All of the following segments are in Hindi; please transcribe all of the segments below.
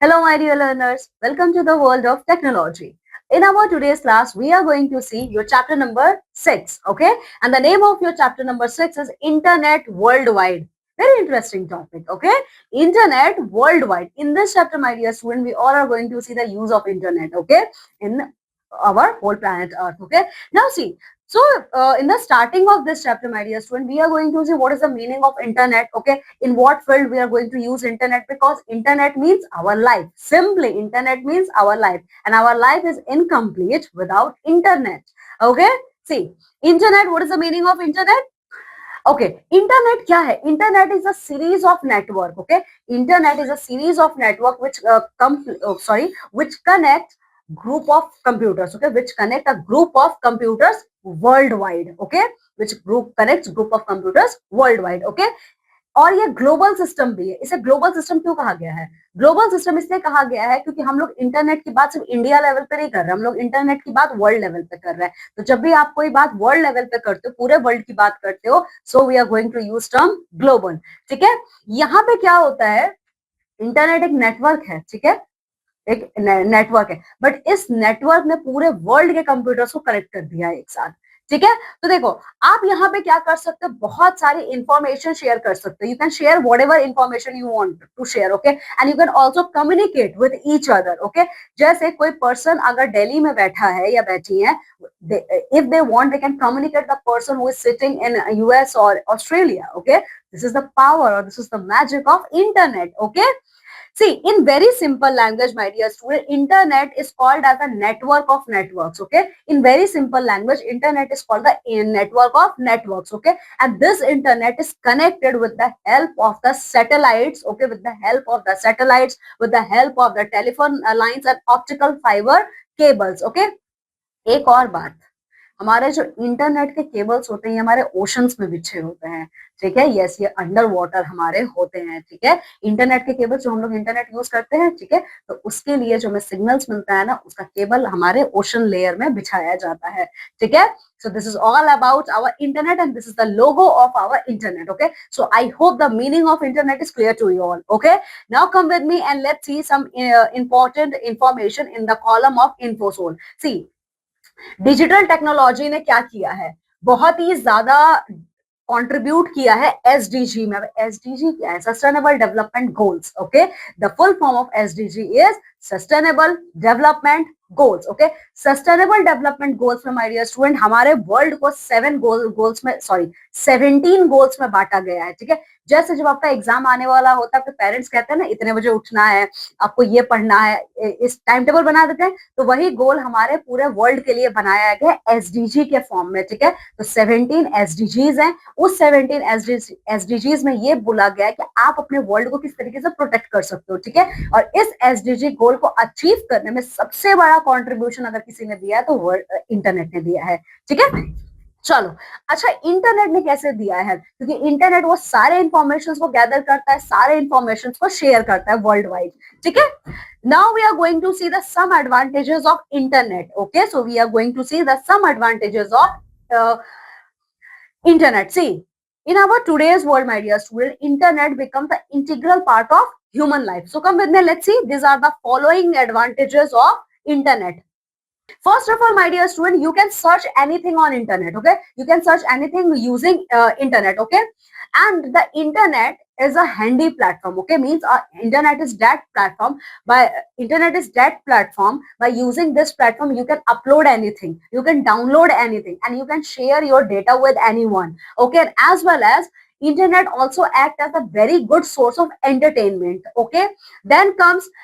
Hello, my dear learners. Welcome to the world of technology. In our today's class, we are going to see your chapter number 6. Okay. And the name of your chapter number 6 is Internet Worldwide. Very interesting topic. Okay. Internet worldwide. In this chapter, my dear student, we all are going to see the use of internet. Okay. In our whole planet Earth. Okay. Now see, so in the starting of this chapter, my dear student, we are going to see what is the meaning of internet. Okay, in what field we are going to use internet, because internet means our life. Simply, internet means our life, and our life is incomplete without internet. Okay, see, internet. What is the meaning of internet? Okay, internet क्या है? Internet is a series of network. Okay, internet is a series of network which connect group of computers. Okay, which connect a group of computers worldwide. Okay, which group connects group of computers worldwide. Okay, और ये ग्लोबल सिस्टम भी है. इसे ग्लोबल सिस्टम क्यों कहा गया है? ग्लोबल सिस्टम इसलिए कहा गया है क्योंकि हम लोग इंटरनेट की बात सिर्फ इंडिया लेवल पे नहीं कर रहे, हम लोग इंटरनेट की बात वर्ल्ड लेवल पे कर रहे हैं. तो जब भी आप कोई बात वर्ल्ड लेवल पे करते हो, पूरे वर्ल्ड की बात करते हो, so we are going to use term global. ठीक है, यहाँ पे क्या होता है, इंटरनेट एक नेटवर्क है. ठीक है, एक नेटवर्क है, बट इस नेटवर्क ने पूरे वर्ल्ड के कंप्यूटर्स को कनेक्ट कर दिया है एक साथ. ठीक है, तो देखो आप यहाँ पे क्या कर सकते हो, बहुत सारी इंफॉर्मेशन शेयर कर सकते हो. You can share whatever information you want to share. Okay, and you can also communicate with each other. Okay, जैसे कोई पर्सन अगर दिल्ली में बैठा है या बैठी है, if they want they can communicate the person who is sitting in US और Australia. Okay, this is the power और this is the magic of internet. Okay, see, in very simple language, my dear student, internet is called as a network of networks. Okay, in very simple language, internet is called the network of networks. Okay, and this internet is connected with the help of the satellites. Okay, with the help of the satellites, with the help of the telephone lines and optical fiber cables. Okay, एक और बात, हमारे जो इंटरनेट के केबल्स होते हैं, हमारे ओशंस में बिछे होते हैं. ठीक है, यस, ये अंडर वाटर हमारे होते हैं. ठीक है, इंटरनेट के केबल जो हम लोग इंटरनेट यूज करते हैं, ठीक है, तो उसके लिए जो हमें सिग्नल्स मिलता है ना, उसका केबल हमारे ओशन लेयर में बिछाया जाता है. ठीक है, so this is all about our internet and this is the logo of our internet. Okay, so I hope the meaning of internet is clear to you all. Okay, now come with me and let's see some important information in the column of infosol. See, digital technology ने क्या किया है, बहुत ही ज्यादा कंट्रीब्यूट किया है एसडीजी में. एसडीजी क्या है? Sustainable development goals. Okay, the full form of SDG is sustainable development goals. Okay, sustainable development goals में माय डियर स्टूडेंट हमारे वर्ल्ड को 17 गोल्स में बांटा गया है. ठीक है, जैसे जब आपका एग्जाम आने वाला होता है, आपके पेरेंट्स कहते हैं ना इतने बजे उठना है, आपको ये पढ़ना है, इस टाइम टेबल बना देते हैं, तो वही गोल हमारे पूरे वर्ल्ड के लिए बनाया गया एसडीजी के फॉर्म में. ठीक है, तो 17 एसडीजीज हैं. उस 17 एसडीजीज में ये बोला गया है कि आप अपने वर्ल्ड को किस तरीके से प्रोटेक्ट कर सकते हो. ठीक है, और इस एसडीजी गोल को अचीव करने में सबसे बड़ा कॉन्ट्रीब्यूशन अगर किसी ने दिया है तो इंटरनेट ने दिया है. ठीक है, चलो, अच्छा, इंटरनेट ने कैसे दिया है? क्योंकि इंटरनेट वो सारे इंफॉर्मेशन को गैदर करता है, सारे इंफॉर्मेशन को शेयर करता है वर्ल्ड वाइड. ठीक है, now we are going to see the some advantages of internet. Okay, so we are going to see the some advantages of internet. See, in our today's world, my dear student, internet becomes the integral part of human life. So come with me, let's see, these are the following advantages of internet. First of all, my dear student, you can search anything on internet. Okay, you can search anything using internet. Okay, and the internet is a handy platform. Okay, means internet is that platform. By internet is that platform, by using this platform you can upload anything, you can download anything, and you can share your data with anyone. Okay, and as well as internet also act as a very good source of entertainment. Okay, then comes,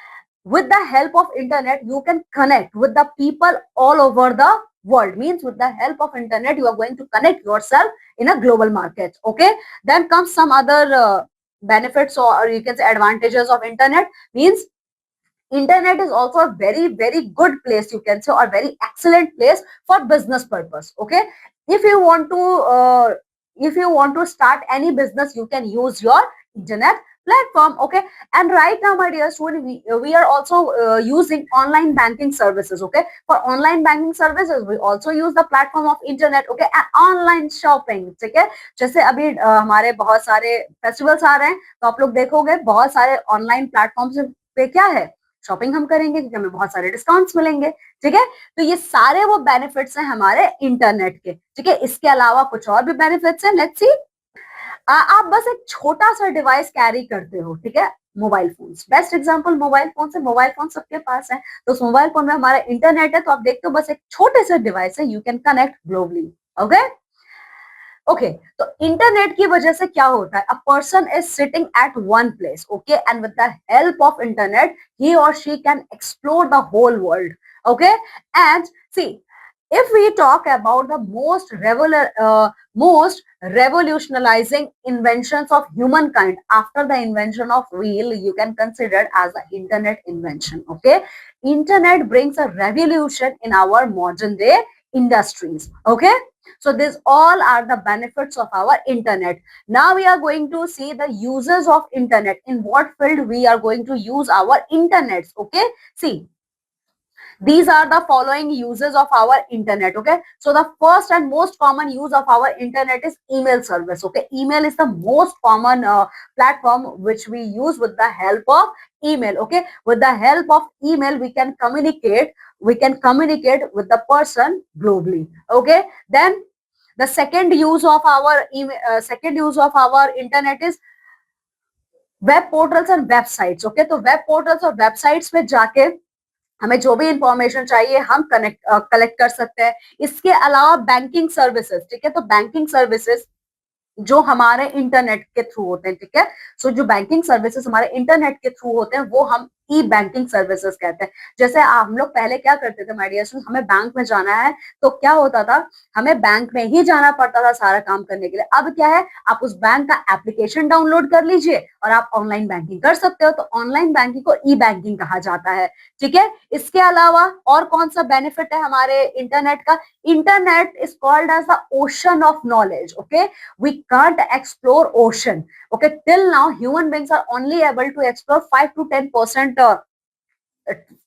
with the help of internet you can connect with the people all over the world. Means with the help of internet you are going to connect yourself in a global market. Okay, then comes some other benefits, or you can say advantages of internet. Means internet is also a very good place, you can say, or very excellent place for business purpose. Okay, if you want to start any business, you can use your internet platform. Okay, and right now, my dear student, we are also using online banking services. Okay, for online banking services we also use the platform of internet. Okay, and online shopping. ठीक है, जैसे अभी हमारे बहुत सारे फेस्टिवल्स आ रहे हैं, तो आप लोग देखोगे बहुत सारे ऑनलाइन प्लेटफॉर्म्स पे क्या है, शॉपिंग हम करेंगे क्योंकि हमें बहुत सारे डिस्काउंट्स मिलेंगे, ठीक है। तो ये सारे वो बेनिफिट्स हैं हमारे इंटरनेट के, ठीक है। इसके अलावा कुछ और भी बेनिफिट्स हैं, लेट्स सी। आप बस एक छोटा सा डिवाइस कैरी करते हो, ठीक है, mobile phone. Best example mobile phone से, मोबाइल फोन सबके पास है, तो उस मोबाइल फोन में हमारा इंटरनेट है, तो आप देखते हो बस एक छोटे से डिवाइस है, you can connect globally, okay. Okay, तो इंटरनेट की वजह से क्या होता है, a person is sitting at one place, okay, and with the help of internet he और she can explore the whole world, okay. And see, if we talk about the most revolutionizing inventions of humankind after the invention of wheel, you can consider as the internet invention, okay. Internet brings a revolution in our modern day industries, okay. So these all are the benefits of our internet. Now we are going to see the uses of internet, in what field we are going to use our internet, okay. See, these are the following uses of our internet, okay. So the first and most common use of our internet is email service, okay. Email is the most common platform which we use. With the help of email, okay, with the help of email we can communicate, with the person globally, okay. Then the second use of our email, second use of our internet is web portals and websites, okay. तो वेब पोर्टल्स और वेबसाइट्स में जाके हमें जो भी इंफॉर्मेशन चाहिए हम कलेक्ट कर सकते हैं। इसके अलावा बैंकिंग सर्विसेज, ठीक है, तो बैंकिंग सर्विसेज जो हमारे इंटरनेट के थ्रू होते हैं, ठीक है। सो जो बैंकिंग सर्विसेज हमारे इंटरनेट के थ्रू होते हैं वो हम ई बैंकिंग सर्विसेज कहते हैं। जैसे हम लोग पहले क्या करते थे माय डियर स्टूडेंट्स, हमें बैंक में जाना है तो क्या होता था, हमें बैंक में ही जाना पड़ता था सारा काम करने के लिए। अब क्या है, आप उस बैंक का एप्लीकेशन डाउनलोड कर लीजिए और आप ऑनलाइन बैंकिंग कर सकते हो। तो ऑनलाइन बैंकिंग को ई बैंकिंग कहा जाता है, ठीक है। इसके अलावा और कौन सा बेनिफिट है हमारे इंटरनेट का, internet is called as the ocean of knowledge, okay. We can't explore ocean, okay. Till now human beings are only able to explore 5 to 10%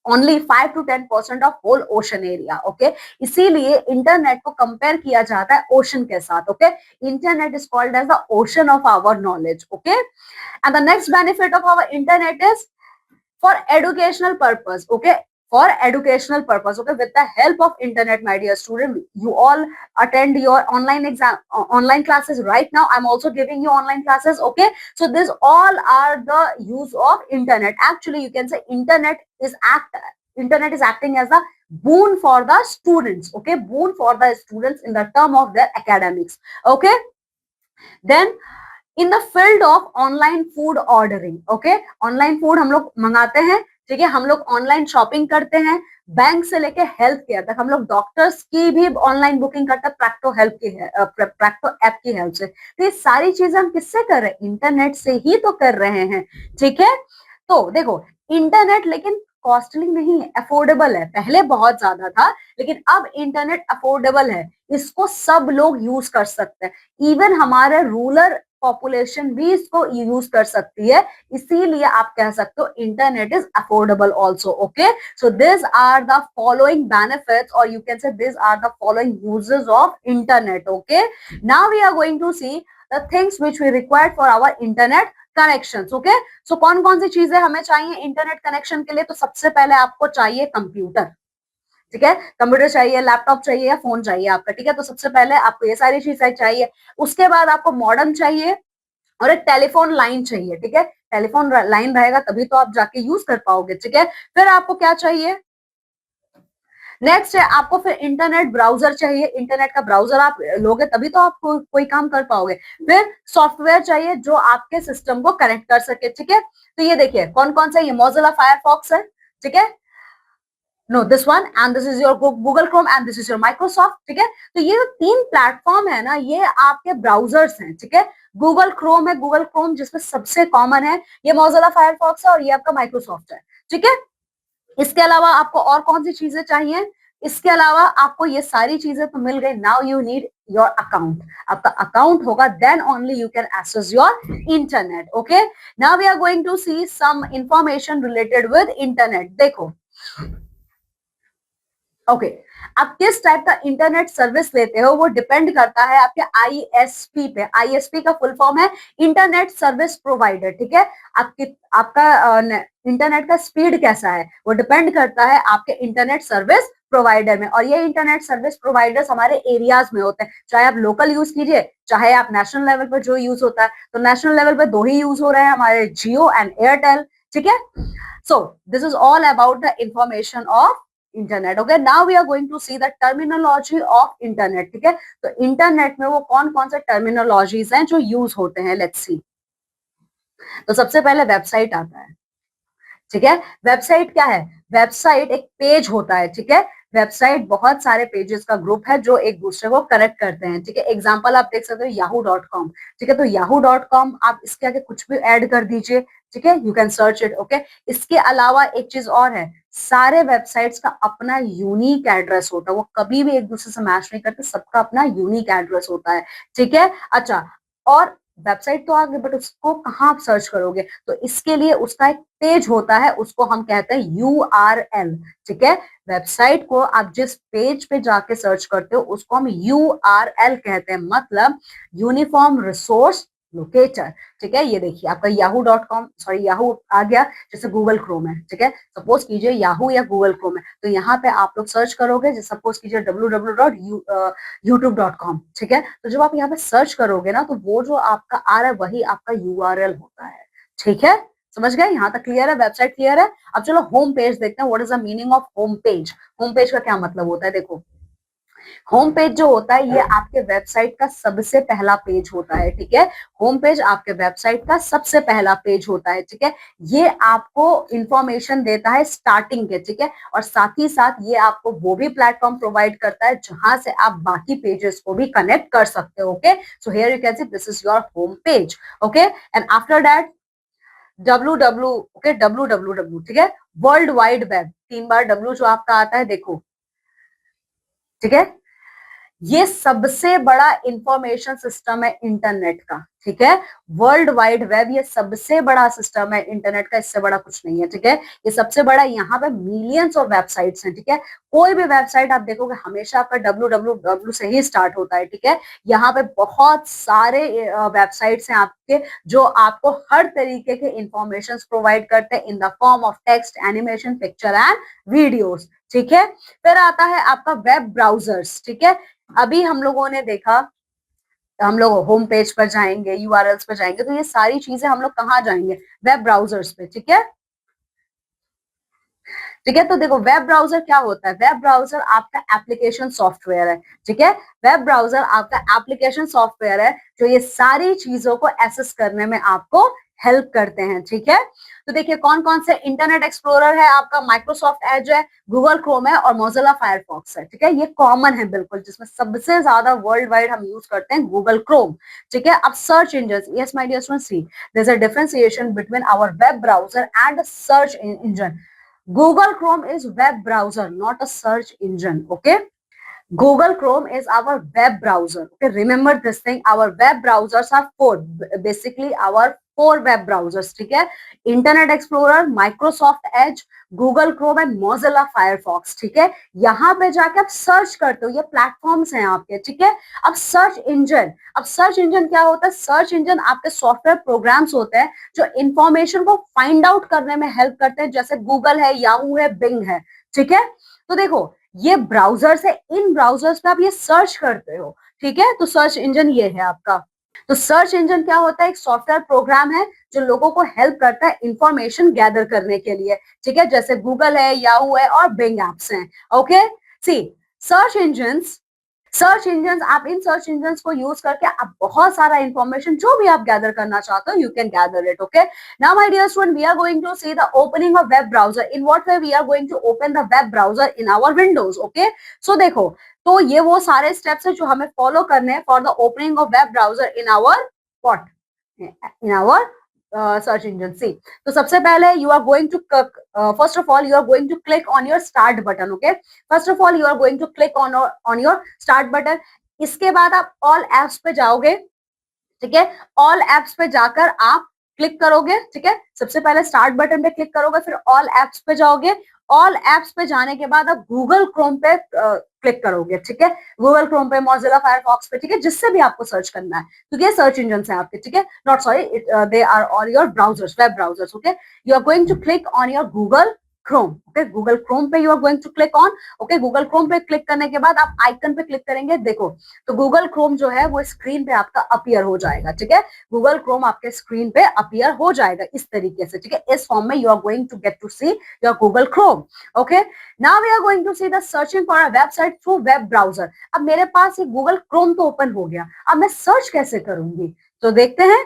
only 5 to 10% of whole ocean area, okay. इसीलिए इंटरनेट को कंपेयर किया जाता है ओशन के साथ, okay. Internet is called as the ocean of our knowledge, okay. And the next benefit of our internet is for educational purpose, okay. For educational purpose, okay. With the help of internet, my dear student, you all attend your online exam, online classes right now. I'm also giving you online classes, okay. So this all are the use of internet. Actually you can say internet is acting as a boon for the students, okay, boon for the students in the term of their academics, okay. Then in the field of online food ordering, okay, online food हम लोग मंगाते हैं, ठीक है, हम लोग ऑनलाइन शॉपिंग करते हैं, बैंक से लेके हेल्थ केयर तक हम लोग डॉक्टर्स की भी ऑनलाइन बुकिंग करते हैं प्रैक्टो ऐप की हेल्प से। तो ये सारी चीजें हम किससे कर रहे हैं, इंटरनेट से ही तो कर रहे हैं, ठीक है। तो देखो इंटरनेट लेकिन कॉस्टली नहीं है, अफोर्डेबल है। पहले बहुत ज्यादा था लेकिन अब इंटरनेट अफोर्डेबल है, इसको सब लोग यूज कर सकते हैं। इवन हमारे रूरल पॉपुलेशन भी इसको यूज कर सकती है, इसीलिए आप कह सकते हो internet is affordable also, okay. So this are the following benefits और you can say this are the following uses of internet, okay. Now we are going to see the things which we required for our internet connections, okay. So कौन कौन सी चीजें हमें चाहिए इंटरनेट कनेक्शन के लिए, तो सबसे पहले आपको चाहिए कंप्यूटर, ठीक है, कंप्यूटर चाहिए, लैपटॉप चाहिए या फोन चाहिए आपका, ठीक है। तो सबसे पहले आपको ये सारी चीजें चाहिए। उसके बाद आपको मॉडेम चाहिए और एक टेलीफोन लाइन चाहिए, ठीक है। टेलीफोन लाइन रहेगा तभी तो आप जाके यूज कर पाओगे, ठीक है। फिर आपको क्या चाहिए, नेक्स्ट है आपको फिर इंटरनेट ब्राउजर चाहिए। इंटरनेट का ब्राउजर आप लोगे तभी तो आप कोई काम कर पाओगे। फिर सॉफ्टवेयर चाहिए जो आपके सिस्टम को कनेक्ट कर सके, ठीक है। तो ये देखिए कौन कौन सा, ये मोजिला फायरफॉक्स है, ठीक है, no this one and this is your Google Chrome and this is your Microsoft, ठीक है। तो ये जो तीन प्लेटफॉर्म है ना ये आपके ब्राउजर्स हैं, ठीक है। गूगल क्रोम है, गूगल क्रोम जिसमें सबसे कॉमन है, ये मोजिला फायरफॉक्स है और ये आपका माइक्रोसॉफ्ट है, ठीक है। इसके अलावा आपको और कौन सी चीजें चाहिए, इसके अलावा आपको ये सारी चीजें तो मिल गई। Now you need your account, आपका अकाउंट होगा then only you can access your internet, okay. Now we are going to see some information related with internet. देखो ओके आप किस टाइप का इंटरनेट सर्विस लेते हो वो डिपेंड करता है आपके आईएसपी पे। आईएसपी का फुल फॉर्म है इंटरनेट सर्विस प्रोवाइडर, ठीक है। आपका इंटरनेट का स्पीड कैसा है वो डिपेंड करता है आपके इंटरनेट सर्विस प्रोवाइडर में। और ये इंटरनेट सर्विस प्रोवाइडर्स हमारे एरियाज में होते हैं, चाहे आप लोकल यूज कीजिए चाहे आप नेशनल लेवल पर जो यूज होता है। तो नेशनल लेवल पर दो ही यूज हो रहे हैं हमारे, जियो एंड एयरटेल, ठीक है। So this is all about the information of internet. Okay now we are going to see the terminology of internet, ठीक है। तो इंटरनेट में वो कौन कौन से टर्मिनोलॉजीज हैं जो यूज होते हैं, लेट्स सी। तो सबसे पहले वेबसाइट आता है, ठीक है। वेबसाइट क्या है? वेबसाइट एक पेज होता है, ठीक है। वेबसाइट बहुत सारे पेजेस का ग्रुप है जो एक दूसरे को कनेक्ट करते हैं, ठीक है। एग्जांपल आप देख सकते हो yahoo.com, ठीक है। तो yahoo.com आप इसके आगे कुछ भी ऐड कर दीजिए, ठीक है, you can search it, okay. इसके अलावा एक चीज और है, सारे वेबसाइट्स का अपना यूनिक एड्रेस होता है, वो कभी भी एक दूसरे से मैच नहीं करते, सबका अपना यूनिक एड्रेस होता है, ठीक है। अच्छा, और वेबसाइट तो आ गई, बट उसको कहाँ आप सर्च करोगे? तो इसके लिए उसका एक पेज होता है, उसको हम कहते हैं URL, ठीक है। वेबसाइट को आप जिस पेज पे जाके सर्च करते हो उसको हम URL कहते हैं, मतलब यूनिफॉर्म रिसोर्स लोकेटर, ठीक है। ये देखिए आपका yahoo.com, सॉरी याहू आ गया, जैसे गूगल क्रोम है, ठीक है। सपोज कीजिए याहू या गूगल क्रोम है, तो यहाँ पे आप लोग सर्च करोगे, जैसे सपोज कीजिए www.youtube.com, ठीक है। तो जब आप यहाँ पे सर्च करोगे ना, तो वो जो आपका आ रहा है वही आपका URL होता है, ठीक है। समझ गए? यहाँ तक क्लियर है? वेबसाइट क्लियर है? अब चलो होम पेज देखते हैं। What is the meaning of home page? Home page का क्या मतलब होता है? देखो, होम पेज जो होता है ये आपके वेबसाइट का सबसे पहला पेज होता है, ठीक है। होम पेज आपके वेबसाइट का सबसे पहला पेज होता है, ठीक है। ये आपको इंफॉर्मेशन देता है स्टार्टिंग के, ठीक है। और साथ ही साथ ये आपको वो भी प्लेटफॉर्म प्रोवाइड करता है जहां से आप बाकी पेजेस को भी कनेक्ट कर सकते हो, okay. So here you can see this is your home page, okay. And after that www, okay, www, ठीक है, वर्ल्ड वाइड वेब। 3 बार W जो आपका आता है, देखो, ठीक है। ये सबसे बड़ा इंफॉर्मेशन सिस्टम है इंटरनेट का, ठीक है। वर्ल्ड वाइड वेब ये सबसे बड़ा सिस्टम है इंटरनेट का, इससे बड़ा कुछ नहीं है, ठीक है। ये सबसे बड़ा, यहाँ पे मिलियंस ऑफ वेबसाइट्स हैं, ठीक है। कोई भी वेबसाइट आप देखोगे हमेशा आपका www से ही स्टार्ट होता है, ठीक है। यहाँ पे बहुत सारे वेबसाइट्स हैं आपके जो आपको हर तरीके के इंफॉर्मेशन प्रोवाइड करते हैं in the form of text, animation, picture and videos, ठीक है। फिर आता है आपका वेब ब्राउजर्स, ठीक है। अभी हम लोगों ने देखा, हम लोग होम पेज पर जाएंगे, यूआरएल्स पर जाएंगे, तो ये सारी चीजें हम लोग कहाँ जाएंगे? वेब ब्राउजर्स पे, ठीक है। ठीक है, तो देखो वेब ब्राउजर क्या होता है? वेब ब्राउजर आपका एप्लीकेशन सॉफ्टवेयर है, ठीक है। वेब ब्राउजर आपका एप्लीकेशन सॉफ्टवेयर है जो ये सारी चीजों को एक्सेस करने में आपको हेल्प करते हैं, ठीक है। तो देखिए कौन कौन से इंटरनेट एक्सप्लोरर है आपका, माइक्रोसॉफ्ट एज है, गूगल क्रोम है और मोजिला फायरफॉक्स है, ठीक है। ये कॉमन है बिल्कुल, जिसमें सबसे ज्यादा वर्ल्ड वाइड हम यूज करते हैं गूगल क्रोम, ठीक है। अब search engine, yes my dear students, see there is a differentiation between our web browser and search engine. Google Chrome is web browser, not a search engine. Okay. Google Chrome is our web browser. Okay, remember this thing. Our web browsers are four. Basically, our four web browsers. ठीक है, Internet Explorer, Microsoft Edge, Google Chrome and Mozilla Firefox. ठीक है, यहाँ पे जाके आप सर्च करते हो, ये प्लेटफॉर्म्स हैं आपके, ठीक है। अब सर्च इंजन क्या होता है? सर्च इंजन आपके सॉफ्टवेयर प्रोग्राम्स होते हैं जो इंफॉर्मेशन को फाइंड आउट करने में हेल्प करते हैं, जैसे गूगल है, याहू है, बिंग है, ठीक है। तो देखो ये ब्राउजर्स है, इन ब्राउजर्स पे आप ये सर्च करते हो, ठीक है। तो सर्च इंजन ये है आपका। तो सर्च इंजन क्या होता है? एक सॉफ्टवेयर प्रोग्राम है जो लोगों को हेल्प करता है इंफॉर्मेशन गैदर करने के लिए, ठीक है। जैसे गूगल है, याहू है और बिंग एप्स हैं, ओके। सी सर्च इंजन, आप इन सर्च इंजन को यूज करके आप बहुत सारा इंफॉर्मेशन जो भी आप गैदर करना चाहते हो, you can gather it, okay. Now my dear student, we are going to see the opening of web browser. In what way we are going to open the web browser in our Windows, okay. So देखो, तो ये वो सारे स्टेप्स है जो हमें फॉलो करने हैं for the opening of web browser in our what, in our search engine. See, तो सबसे पहले you are going to first of all you are going to click on your start button, okay. First of all you are going to click on your start button. इसके बाद आप ऑल एप्स पे जाओगे, ठीक है। ऑल एप्स पे जाकर आप क्लिक करोगे, ठीक है, सबसे पहले स्टार्ट बटन पे क्लिक करोगे, फिर ऑल एप्स पे जाओगे, ऑल एप्स पे जाने के बाद आप गूगल क्रोम पे क्लिक करोगे, ठीक है, गूगल क्रोम पे, मोजिला फायरफॉक्स पे, ठीक है, जिससे भी आपको सर्च करना है, क्योंकि ये सर्च इंजन है आपके, ठीक है, not sorry, they are all your browsers, web browsers, okay, you are going to click on your Google Chrome, okay, Google Chrome पे you are going to click on, okay, Google Chrome पे क्लिक करने के बाद आप आइकन पे क्लिक करेंगे, देखो, तो गूगल क्रोम जो है वो स्क्रीन पे आपका अपीयर हो जाएगा, ठीक है, गूगल क्रोम आपके स्क्रीन पे अपीयर हो जाएगा इस तरीके से, ठीक है, इस फॉर्म में you are going to get to see your Google Chrome, okay, now we are going to see the searching for a website through web browser. अब मेरे पास ये गूगल क्रोम तो ओपन हो गया, अब मैं सर्च कैसे करूंगी, तो देखते हैं,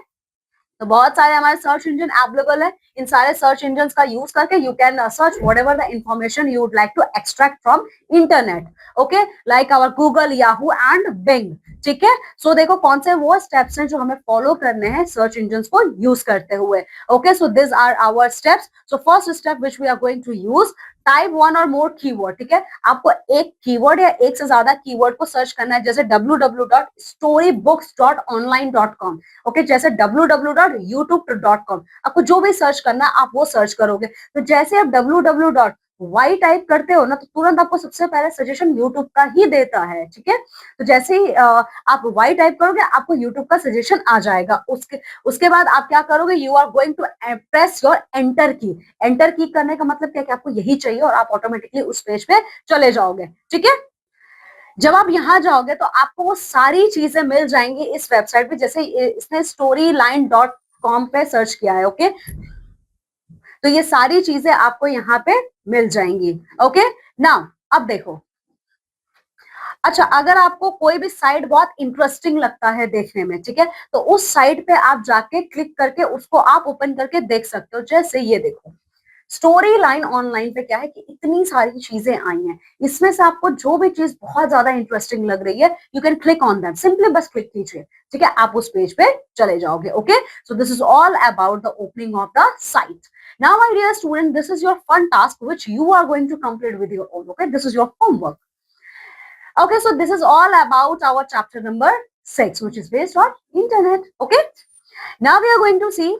तो बहुत सारे हमारे सर्च इंजन अवेलेबल है, इन सारे सर्च इंजन का यूज करके you can search whatever the information you would like to extract from internet, okay, like our Google, Yahoo and Bing, ठीक है, सो देखो कौन से वो स्टेप्स हैं जो हमें फॉलो करने हैं सर्च इंजन को यूज करते हुए, okay, so this are our steps, so first step which we are going to use, type one or more keyword, ठीक है, आपको एक कीवर्ड या एक से ज्यादा कीवर्ड को सर्च करना है, जैसे www.storybooks.online.com, ओके, जैसे www.youtube.com, आपको जो भी सर्च करना है आप वो सर्च करोगे, तो जैसे आप www. वाई टाइप करते हो ना, तो तुरंत आपको सबसे पहले सजेशन यूट्यूब का ही देता है, ठीक है, तो जैसे ही आप वाई टाइप करोगे आपको यूट्यूब का सजेशन आ जाएगा, उसके बाद आप क्या करोगे, you are going to press your enter key, enter key करने का मतलब क्या कि आपको यही चाहिए और आप ऑटोमेटिकली उस पेज पे चले जाओगे, ठीक है, जब आप यहाँ जाओगे तो आपको वो सारी चीजें मिल जाएंगी इस वेबसाइट पे, जैसे इसने storyline.com पे सर्च किया है, ओके, तो ये सारी चीजें आपको यहाँ पे मिल जाएंगी, ओके, नाउ अब देखो, अच्छा, अगर आपको कोई भी साइट बहुत इंटरेस्टिंग लगता है देखने में, ठीक है, तो उस साइट पे आप जाके क्लिक करके उसको आप ओपन करके देख सकते हो, जैसे ये देखो, स्टोरी लाइन ऑनलाइन पे क्या है कि इतनी सारी चीजें आई हैं, इसमें से आपको जो भी चीज बहुत ज्यादा इंटरेस्टिंग लग रही है, you can click on that, simply बस क्लिक कीजिए, ठीक है, आप उस पेज पे चले जाओगे, okay, so this is all about the opening of the site. Now my dear student, this is your fun task which you are going to complete with your own, okay, this is your homework, okay, so this is all about our chapter number 6, which is based on internet, okay, now we are going to see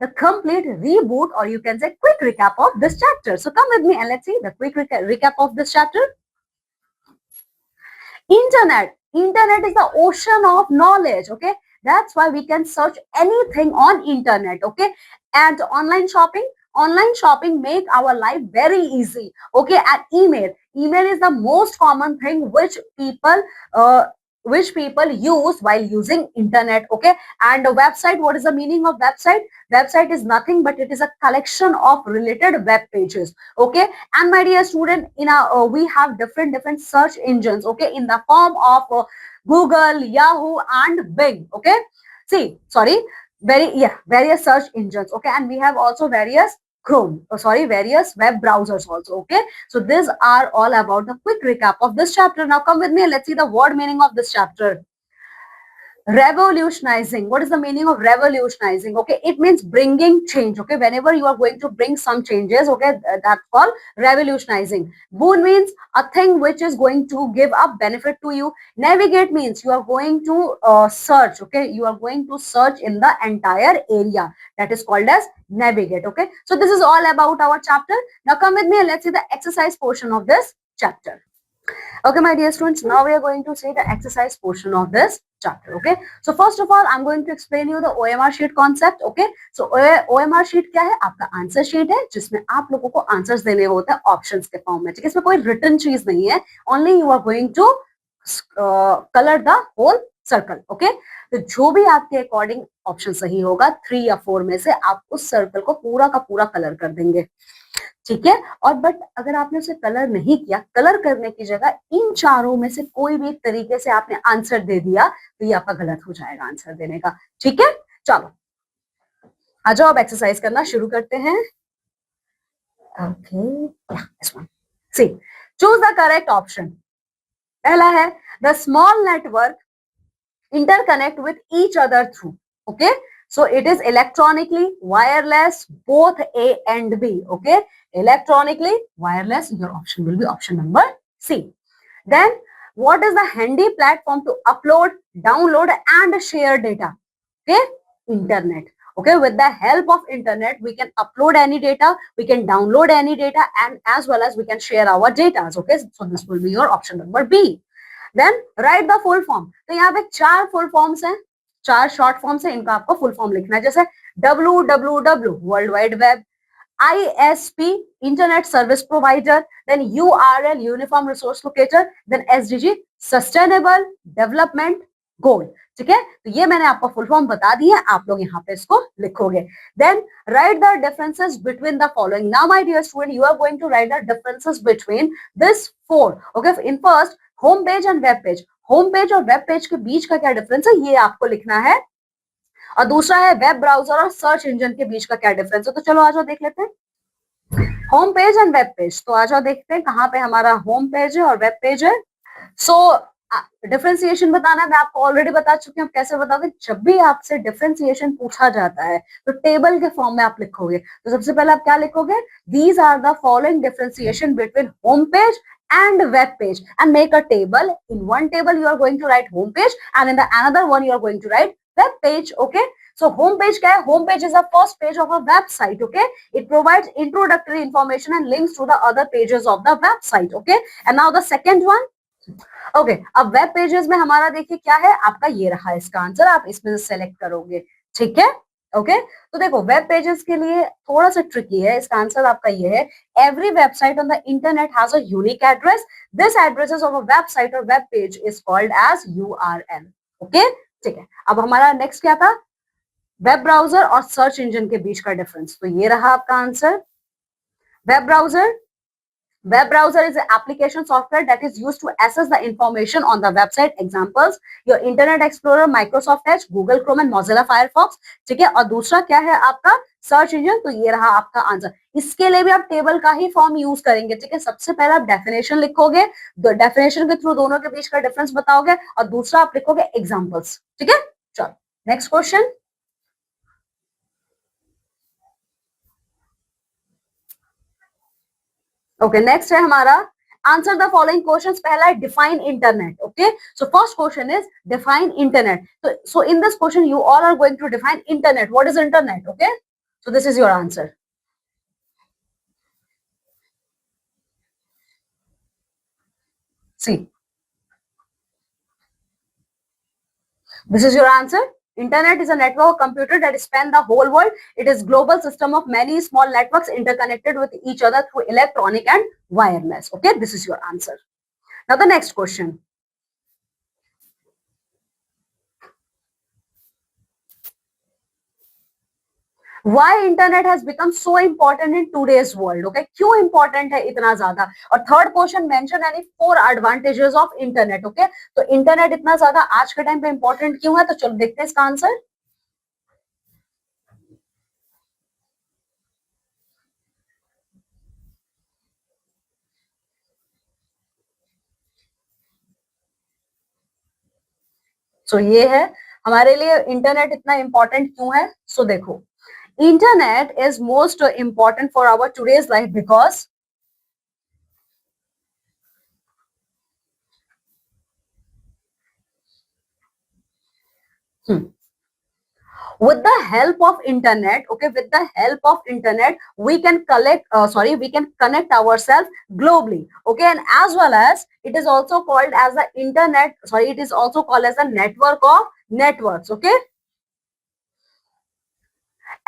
the complete reboot, or you can say quick recap of this chapter. So come with me and let's see the quick recap of this chapter. Internet is the ocean of knowledge, okay, that's why we can search anything on internet, okay, and online shopping make our life very easy, okay, and email is the most common thing uh, which people use while using internet, okay, and a website, what is the meaning of website is nothing but it is a collection of related web pages, okay, and my dear student, in our we have different search engines, okay, in the form of Google, Yahoo and Bing, okay, see, sorry, various search engines, okay, and we have also various various web browsers also, okay, so these are all about the quick recap of this chapter. Now come with me and let's see the word meaning of this chapter. Revolutionizing, what is the meaning of revolutionizing, okay, it means bringing change, okay, whenever you are going to bring some changes, okay, that's called revolutionizing. Boon means a thing which is going to give a benefit to you. Navigate means you are going to search, okay, you are going to search in the entire area, that is called as navigate, okay, so this is all about our chapter. Now come with me and let's see the exercise portion of this chapter. Okay, my dear students, now we are going to see the exercise portion of this chapter, okay, so first of all I'm going to explain you the OMR sheet concept, okay, so OMR sheet क्या है, आपका आंसर शीट है जिसमें आप लोगों को आंसर्स देने होते हैं ऑप्शंस के फॉर्म में, ठीक है, इसमें कोई रिटन चीज नहीं है, only you are going to colour the whole circle, okay, तो जो भी आपके अकॉर्डिंग ऑप्शन सही होगा 3 या 4 में से आप उस सर्कल को पूरा का पूरा कलर कर देंगे, ठीक है, और बट अगर आपने उसे कलर नहीं किया, कलर करने की जगह इन चारों में से कोई भी तरीके से आपने आंसर दे दिया तो ये आपका गलत हो जाएगा आंसर देने का, ठीक है, चलो आ जाओ अब एक्सरसाइज करना शुरू करते हैं, okay, this one, see, choose the correct option, पहला है the small network interconnect with each other through, okay, so it is electronically wireless, both A and B, okay, electronically wireless, your option will be option number C. Then what is the handy platform to upload, download and share data, okay, internet, Okay, with the help of internet, we can upload any data, we can download any data, and as well as we can share our data. Okay, so this will be your option number B. Then write the full form. तो यहाँ पे 4 full forms हैं, 4 short forms हैं, इनका आपको full form लिखना है. जैसे www World Wide Web, ISP Internet Service Provider, then URL Uniform Resource Locator, then SDG Sustainable Development Goal. ठीक है, तो ये मैंने आपको फुल फॉर्म बता दी है, आप लोग यहाँ पे इसको लिखोगे. Then write the differences between the following. Now my dear student, you are going to write the differences between this 4. Okay, in first home page and web page. Home page और वेब पेज के बीच का क्या डिफरेंस है, ये आपको लिखना है. और दूसरा है वेब ब्राउजर और सर्च इंजन के बीच का क्या डिफरेंस है. तो चलो आ जाओ देख लेते हैं home page and web page. तो आ जाओ देखते हैं कहाँ पे हमारा होम पेज है और वेब पेज है. सो डिफरेंशिएशन बताना मैं आपको ऑलरेडी बता चुकी हूँ. कैसे बताओगे, जब भी आपसे डिफरेंशिएशन पूछा जाता है तो टेबल के फॉर्म में आप लिखोगे. तो सबसे पहले आप क्या लिखोगे, these are the following differentiation between home page and web page and make a table. In one table you are going to write home page and in the another one you are going to write web page. Okay, so home page क्या है, home page is the first page of a website. Okay, it provides introductory information and links to the other pages of the website. Okay, and now the second one. Okay, अब वेब पेजेस में हमारा देखिए क्या है, आपका ये रहा इसका आंसर, आप इसमें से सेलेक्ट करोगे. ठीक है, ओके. तो देखो वेब पेजेस के लिए थोड़ा सा ट्रिकी है. इसका आंसर आपका ये है, every website on the internet has a unique address. This addresses of a website और web page is called as URL. Okay, ठीक है. अब हमारा नेक्स्ट क्या था, वेब ब्राउजर और सर्च इंजन के बीच का डिफरेंस. तो ये रहा आपका answer. Web browser, web browser is an application software that is used to access the information on the website. Examples, your Internet Explorer, Microsoft Edge, Google Chrome and Mozilla Firefox. ठीक है, और दूसरा क्या है आपका सर्च इंजन. तो ये रहा आपका आंसर. इसके लिए भी आप टेबल का ही फॉर्म यूज करेंगे. ठीक है, सबसे पहले आप डेफिनेशन लिखोगे, डेफिनेशन के थ्रू दोनों के बीच का डिफरेंस बताओगे, और दूसरा आप लिखोगे एग्जाम्पल्स. ठीक है, चलो नेक्स्ट क्वेश्चन. ओके, नेक्स्ट है हमारा आंसर द फॉलोइंग क्वेश्चंस. पहला है define internet. Okay, so first question is define internet. So in this question you all are going to define internet. What is internet? Okay, so this is your answer. See, this is your answer. Internet is a network of computer that span the whole world. It is global system of many small networks interconnected with each other through electronic and wireless. Okay, this is your answer. Now the next question. Why internet has become so important in today's world? Okay, क्यों important है इतना ज्यादा? और third question mention any 4 advantages of internet. Okay, तो इंटरनेट इतना ज्यादा आज के टाइम पे इंपॉर्टेंट क्यों है? तो चलो देखते हैं इसका आंसर. सो ये है हमारे लिए इंटरनेट इतना इंपॉर्टेंट क्यों है. सो देखो, internet is most important for our today's life because with the help of internet, okay, with the help of internet we can we can connect ourselves globally. Okay, and as well as it is also called as the internet, it is also called as a network of networks. Okay,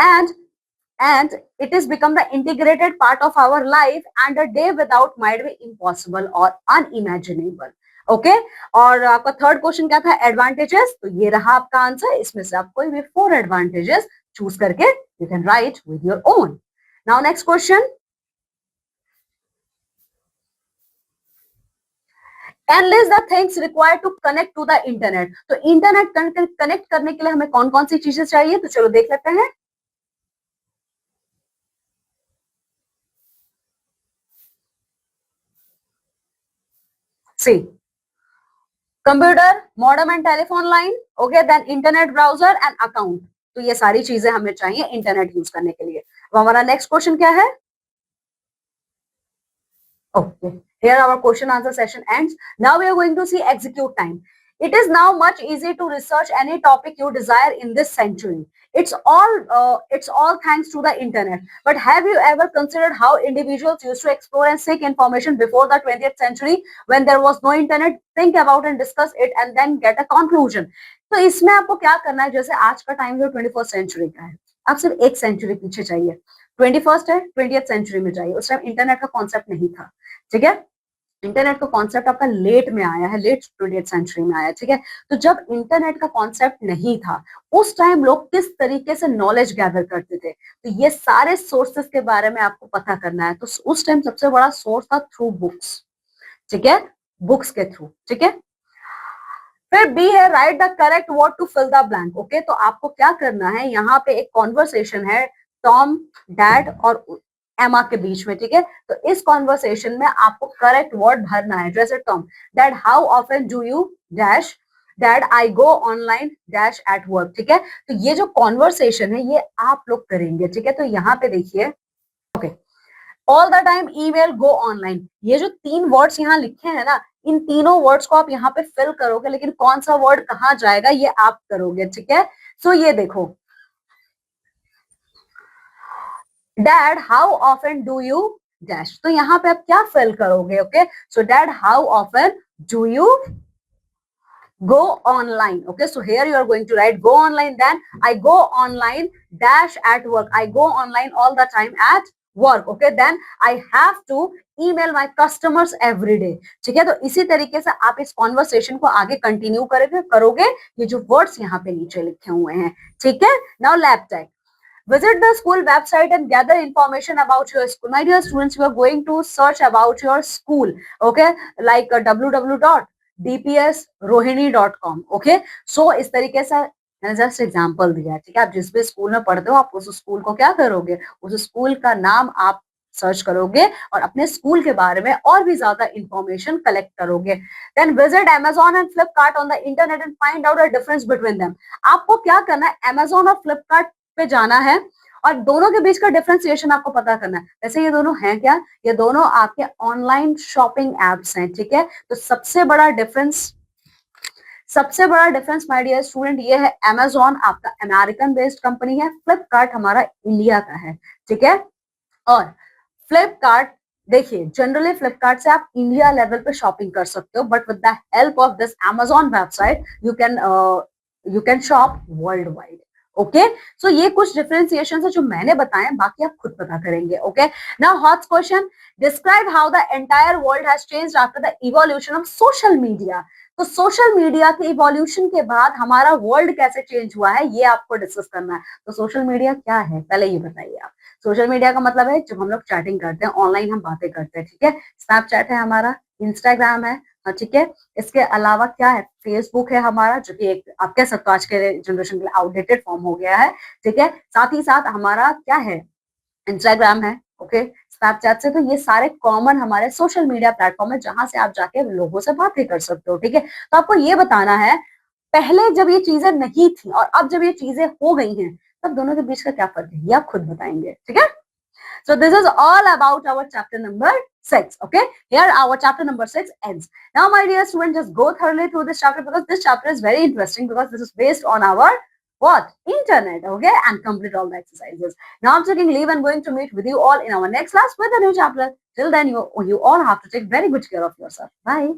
and it has become the integrated part of our life, and a day without might be impossible or unimaginable. Okay, और आपका थर्ड क्वेश्चन क्या था, एडवांटेजेस. तो ये रहा आपका आंसर. इसमें से आप कोई भी 4 एडवांटेजेस चूज करके you can write with your own. Now next question. Enlist the things required to connect to the internet. तो इंटरनेट कनेक्ट करने के लिए हमें कौन कौन सी चीजें चाहिए? तो चलो देख लेते हैं. See, computer, modem and telephone line. Okay, then internet browser and account. तो ये सारी चीजें हमें चाहिए इंटरनेट यूज करने के लिए. अब हमारा नेक्स्ट क्वेश्चन क्या है? Okay, here our question answer session ends. Now we are going to see execute time. It is now much easy to research any topic you desire in this century. It's all thanks to the internet. But have you ever considered how individuals used to explore and seek information before the 20th century when there was no internet? Think about and discuss it and then get a conclusion. तो इसमें आपको क्या करना है, जैसे आज का टाइम जो 21st सेंचुरी का है, आप सिर्फ एक सेंचुरी पीछे चाहिए, 21st है, 20th सेंचुरी में जाइए. उस टाइम इंटरनेट का कॉन्सेप्ट नहीं था, ठीक है. इंटरनेट का कॉन्सेप्ट आपका लेट में आया है, लेट 20th सेंचुरी में आया, ठीक है. तो जब इंटरनेट का कॉन्सेप्ट नहीं था, उस टाइम लोग किस तरीके से नॉलेज गैदर करते थे, तो ये सारे सोर्सेस के बारे में आपको पता करना है. तो उस टाइम सबसे बड़ा सोर्स था थ्रू बुक्स, ठीक है, बुक्स के थ्रू, ठीक है. फिर बी है write the correct word to fill the blank. Okay, तो आपको क्या करना है, यहाँ पे एक कॉन्वर्सेशन है टॉम, डैड और एमा के बीच में, ठीक है. तो इस कॉन्वर्सेशन में आपको करेक्ट वर्ड भरना है. जैसे Tom, dad how often do you dash, dad I go online dash at work, ठीक है. तो ये जो कॉन्वर्सेशन है ये आप लोग करेंगे, ठीक है. तो यहाँ पे देखिए, okay, all the time email go online, ये जो 3 वर्ड्स यहाँ लिखे हैं ना, इन तीनों वर्ड्स को आप यहाँ पे फिल करोगे, लेकिन कौन सा वर्ड कहाँ जाएगा ये आप करोगे, ठीक है. सो ये देखो, dad how often do you dash, तो यहाँ पे आप क्या फिल करोगे. Okay, so dad how often do you go online. Okay, so here you are going to write go online, then I go online dash at work, I go online all the time at work. Okay, then I have to email my customers every day. ठीक है, तो इसी तरीके से आप इस कॉन्वर्सेशन को आगे कंटिन्यू करोगे ये जो वर्ड्स यहाँ पे नीचे लिखे हुए हैं, ठीक है. Now lab tech, visit the school website and gather information about your school. My dear students, you are going to search about your school, okay, like www.dpsrohini.com. okay, so इस तरीके से मैंने जस्ट एग्जांपल दिया, ठीक है. आप जिस भी स्कूल में पढ़ते हो आप उस स्कूल को क्या करोगे, उस स्कूल का नाम आप सर्च करोगे और अपने स्कूल के बारे में और भी ज्यादा इंफॉर्मेशन कलेक्ट करोगे. Then visit Amazon and Flipkart on the internet and find out the difference between them. आपको क्या करना है, Amazon और फ्लिपकार्ट पे जाना है और दोनों के बीच का डिफरेंशिएशन आपको पता करना है. वैसे ये दोनों हैं क्या, ये दोनों आपके ऑनलाइन शॉपिंग एप्स हैं, ठीक है. तो सबसे बड़ा डिफरेंस माय डियर स्टूडेंट ये है, Amazon आपका अमेरिकन बेस्ड कंपनी है, फ्लिपकार्ट हमारा इंडिया का है, ठीक है. और फ्लिपकार्ट, देखिए जनरली फ्लिपकार्ट से आप इंडिया लेवल पे शॉपिंग कर सकते हो, but with the help of this Amazon website you can shop world wide. Okay, so ये कुछ डिफरेंशिएशन है जो मैंने बताए, बाकी आप खुद पता करेंगे. Okay, now hot question, describe how the entire world has changed after the evolution of social media. तो सोशल मीडिया के इवोल्यूशन के बाद हमारा वर्ल्ड कैसे चेंज हुआ है ये आपको डिस्कस करना है. तो सोशल मीडिया क्या है पहले ये बताइए आप. सोशल मीडिया का मतलब है जब हम लोग चैटिंग करते हैं, ऑनलाइन हम बातें करते हैं, ठीक है. स्नैपचैट है हमारा, इंस्टाग्राम है, ठीक है. इसके अलावा क्या है, फेसबुक है हमारा, जो कि एक आप कह सकते हो आज के जनरेशन के लिए आउटडेटेड फॉर्म हो गया है, ठीक है. साथ ही साथ हमारा क्या है, इंस्टाग्राम है, ओके, स्नैपचैट से. तो ये सारे कॉमन हमारे सोशल मीडिया प्लेटफॉर्म है जहां से आप जाके लोगों से बातें कर सकते हो, ठीक है. तो आपको ये बताना है पहले जब ये चीजें नहीं थी और अब जब ये चीजें हो गई हैं तब दोनों के बीच का क्या फर्क है ये आप खुद बताएंगे, ठीक है. So this is all about our chapter number 6. Okay, here our chapter number 6 ends. Now, my dear students, just go thoroughly through this chapter because this chapter is very interesting because this is based on our what? Internet. Okay, and complete all the exercises. Now I'm taking leave and going to meet with you all in our next class with a new chapter. Till then, you all have to take very good care of yourself. Bye.